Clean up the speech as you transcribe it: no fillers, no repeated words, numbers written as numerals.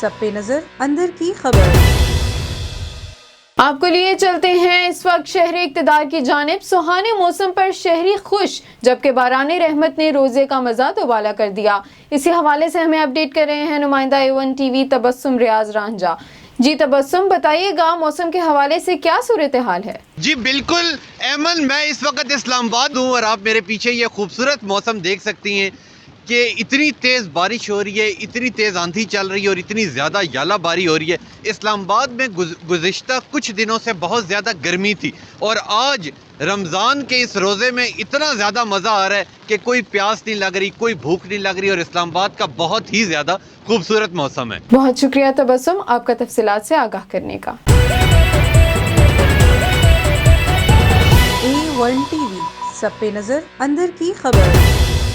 सब पे नजर अंदर की खबर। आपको लिए चलते हैं इस वक्त शहरी इक़्तिदार की जानिब। सुहाने मौसम पर शहरी खुश, जबकि बाराने रहमत ने रोजे का मजा दोबाला कर दिया। इसी हवाले से हमें अपडेट कर रहे हैं नुमाइंदा A1 TV तबस्सुम रियाज रांझा। जी तबस्सुम, बताइएगा मौसम के हवाले से क्या सूरत हाल है? जी बिल्कुल ऐमन, मैं इस वक्त इस्लामाबाद हूँ और आप मेरे पीछे ये खूबसूरत मौसम देख सकती हैं कि इतनी तेज़ बारिश हो रही है, इतनी तेज़ आंधी चल रही है और इतनी ज़्यादा यालाबारी हो रही है। इस्लामाबाद में गुज़िश्ता कुछ दिनों से बहुत ज़्यादा गर्मी थी और आज रमज़ान के इस रोज़े में इतना ज़्यादा मज़ा आ रहा है कि कोई प्यास नहीं लग रही, कोई भूख नहीं लग रही और इस्लामाबाद का बहुत ही ज़्यादा खूबसूरत मौसम है। बहुत शुक्रिया तबस्सुम, आपका तफसीलात से आगाह करने का। A1 TV, सब पे नजर अंदर की खबर।